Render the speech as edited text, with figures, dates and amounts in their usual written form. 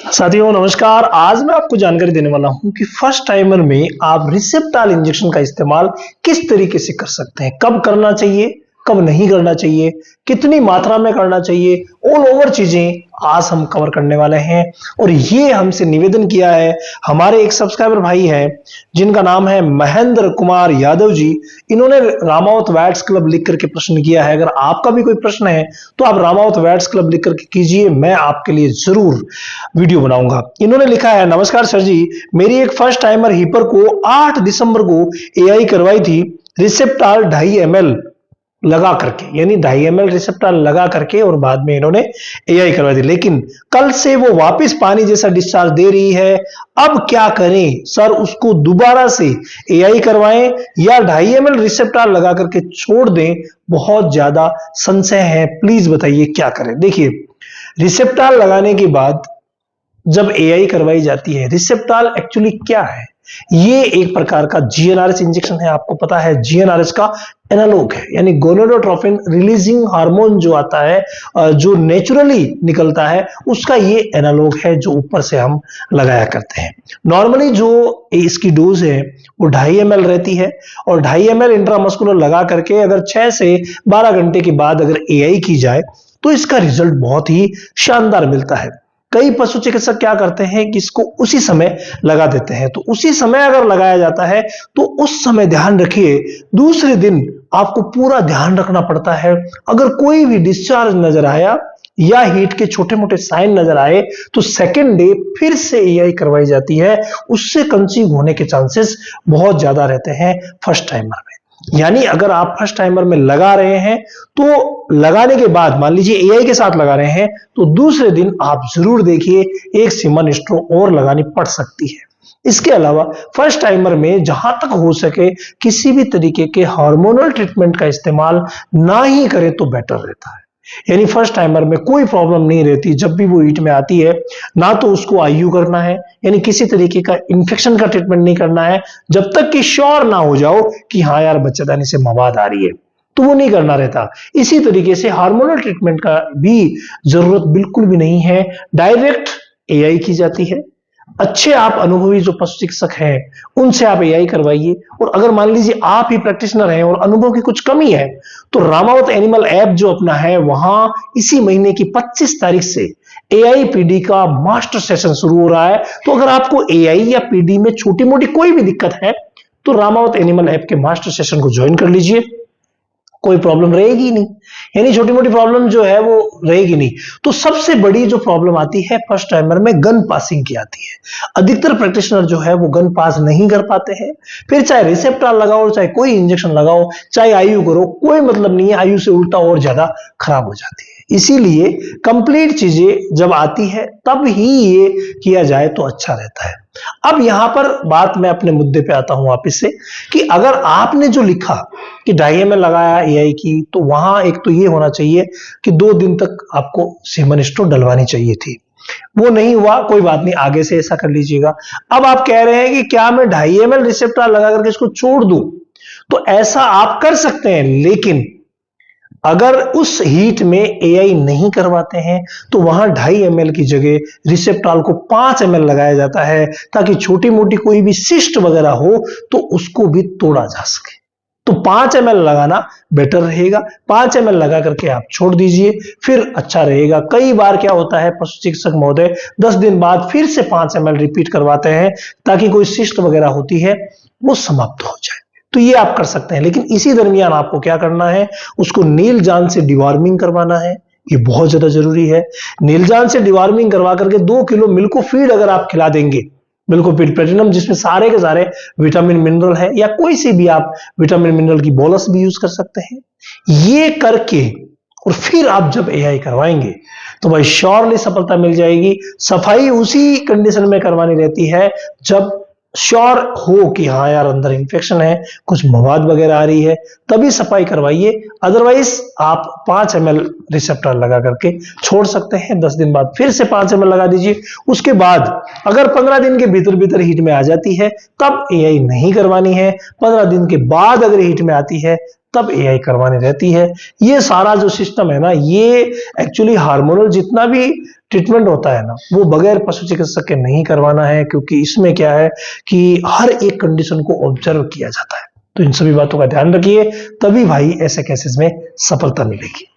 साथियों नमस्कार। आज मैं आपको जानकारी देने वाला हूं कि फर्स्ट टाइमर में आप रिसेप्टाल इंजेक्शन का इस्तेमाल किस तरीके से कर सकते हैं, कब करना चाहिए, कब नहीं करना चाहिए, कितनी मात्रा में करना चाहिए, ऑल ओवर चीजें आज हम कवर करने वाले हैं। और ये हमसे निवेदन किया है, हमारे एक सब्सक्राइबर भाई हैं जिनका नाम है महेंद्र कुमार यादव जी। इन्होंने रामावत वैट्स क्लब लिख करके प्रश्न किया है। अगर आपका भी कोई प्रश्न है तो आप रामावत वैट्स क्लब लिख करके कीजिए, मैं आपके लिए जरूर वीडियो बनाऊंगा। इन्होंने लिखा है, नमस्कार सर जी, मेरी एक फर्स्ट टाइमर हीपर को 8 दिसंबर को एआई करवाई थी रिसेप्टाल 2.5 ml लगा करके, यानी 2.5 ml रिसेप्टाल लगा करके, और बाद में इन्होंने एआई करवाई थी, लेकिन कल से वो वापस पानी जैसा डिस्चार्ज दे रही है। अब क्या करें सर, उसको दोबारा से एआई करवाएं या 2.5 ml रिसेप्टाल लगा करके छोड़ दें? बहुत ज्यादा संशय है, प्लीज बताइए क्या करें। देखिए, रिसेप्टाल लगाने के बाद जब एआई करवाई जाती है, रिसेप्टाल एक्चुअली क्या है? ये एक प्रकार का जीएनआरएच इंजेक्शन है। आपको पता है जीएनआरएच का एनालॉग है, यानी गोनाडोट्रोपिन रिलीजिंग हार्मोन जो आता है, जो नेचुरली निकलता है, उसका ये एनालॉग है जो ऊपर से हम लगाया करते हैं। नॉर्मली जो इसकी डोज है वो 2.5 ml रहती है, और 2.5 ml इंट्रामस्कुलर लगा करके अगर 6 से 12 घंटे के बाद अगर एआई की जाए तो इसका रिजल्ट बहुत ही शानदार मिलता है। कई पशु चिकित्सक क्या करते हैं कि इसको उसी समय लगा देते हैं, तो उसी समय अगर लगाया जाता है तो उस समय ध्यान रखिए, दूसरे दिन आपको पूरा ध्यान रखना पड़ता है। अगर कोई भी डिस्चार्ज नजर आया या हीट के छोटे मोटे साइन नजर आए तो सेकेंड डे फिर से एआई करवाई जाती है, उससे कंसीव होने के चांसेस बहुत ज्यादा रहते हैं फर्स्ट टाइमर में। यानी अगर आप फर्स्ट टाइमर में लगा रहे हैं तो लगाने के बाद, मान लीजिए एआई के साथ लगा रहे हैं, तो दूसरे दिन आप जरूर देखिए एक सीमन स्ट्रो और लगानी पड़ सकती है। इसके अलावा फर्स्ट टाइमर में जहां तक हो सके किसी भी तरीके के हार्मोनल ट्रीटमेंट का इस्तेमाल ना ही करें तो बेटर रहता है। यानी फर्स्ट टाइमर में कोई प्रॉब्लम नहीं रहती, जब भी वो हीट में आती है ना तो उसको आईयू करना है, यानी किसी तरीके का इंफेक्शन का ट्रीटमेंट नहीं करना है, जब तक कि श्योर ना हो जाओ कि हाँ यार बच्चेदानी से मवाद आ रही है, तो वो नहीं करना रहता। इसी तरीके से हार्मोनल ट्रीटमेंट का भी जरूरत बिल्कुल भी नहीं है, डायरेक्ट एआई की जाती है। अच्छे आप अनुभवी जो पशु चिकित्सक हैं उनसे आप एआई करवाइए, और अगर मान लीजिए आप ही प्रैक्टिशनर हैं और अनुभव की कुछ कमी है तो रामावत एनिमल ऐप जो अपना है, वहां इसी महीने की 25 तारीख से एआई पीडी का मास्टर सेशन शुरू हो रहा है। तो अगर आपको एआई या पीडी में छोटी मोटी कोई भी दिक्कत है तो रामावत एनिमल ऐप के मास्टर सेशन को ज्वाइन कर लीजिए, कोई प्रॉब्लम रहेगी नहीं, यानी छोटी मोटी प्रॉब्लम जो है वो रहेगी नहीं। तो सबसे बड़ी जो प्रॉब्लम आती है फर्स्ट टाइमर में गन पासिंग की आती है। अधिकतर प्रैक्टिशनर जो है वो गन पास नहीं कर पाते हैं, फिर चाहे रिसेप्टाल लगाओ, चाहे कोई इंजेक्शन लगाओ, चाहे आईयू करो, कोई मतलब नहीं है, आईयू से उल्टा और ज्यादा खराब हो जाती है। इसीलिए कंप्लीट चीजें जब आती है तब ही ये किया जाए तो अच्छा रहता है। अब यहां पर बात मैं अपने मुद्दे पे आता हूं वापस से, कि अगर आपने जो लिखा कि 2.5 ml लगाया एआई की, तो वहां एक तो ये होना चाहिए कि 2 दिन तक आपको सीमन स्ट्रो डलवानी चाहिए थी, वो नहीं हुआ, कोई बात नहीं, आगे से ऐसा कर लीजिएगा। अब आप कह रहे हैं कि क्या मैं 2.5 ml रिसेप्टाल लगा करके इसको छोड़ दूं, तो ऐसा आप कर सकते हैं, लेकिन अगर उस हीट में एआई नहीं करवाते हैं तो वहां 2.5 ml की जगह रिसेप्टाल को 5 ml लगाया जाता है, ताकि छोटी मोटी कोई भी सिस्ट वगैरह हो तो उसको भी तोड़ा जा सके। तो 5 ml लगाना बेटर रहेगा, 5 ml लगा करके आप छोड़ दीजिए, फिर अच्छा रहेगा। कई बार क्या होता है, पशु चिकित्सक महोदय 10 दिन बाद फिर से 5 ml रिपीट करवाते हैं ताकि कोई सिस्ट वगैरह होती है वो समाप्त हो जाए। तो ये आप कर सकते हैं, लेकिन इसी दरमियान आपको क्या करना है, उसको नील जान से डिवॉर्मिंग करवाना है, ये बहुत ज्यादा जरूरी है। नील जान से डिवॉर्मिंग करवा करके 2 किलो मिल्को फीड अगर आप खिला देंगे, मिल्को फीड प्लेटिनम, जिसमें सारे के सारे विटामिन मिनरल है, या कोई सी भी आप विटामिन मिनरल की बोलस भी यूज कर सकते हैं, ये करके और फिर आप जब एआई करवाएंगे तो भाई श्योरली सफलता मिल जाएगी। सफाई उसी कंडीशन में करवानी रहती है जब श्योर हो कि हाँ यार अंदर इंफेक्शन है, कुछ मवाद वगैरह आ रही है, तभी सफाई करवाइए। अदरवाइज आप 5 ml रिसेप्टर लगा करके छोड़ सकते हैं, 10 दिन बाद फिर से 5 ml लगा दीजिए। उसके बाद अगर 15 दिन के भीतर भीतर हीट में आ जाती है तब एआई नहीं करवानी है, 15 दिन के बाद अगर हीट में आती है तब एआई करवानी रहती है। ये सारा जो सिस्टम है ना, ये एक्चुअली हार्मोनल जितना भी ट्रीटमेंट होता है ना, वो बगैर पशु चिकित्सक के नहीं करवाना है, क्योंकि इसमें क्या है कि हर एक कंडीशन को ऑब्जर्व किया जाता है। तो इन सभी बातों का ध्यान रखिए, तभी भाई ऐसे केसेस में सफलता मिलेगी।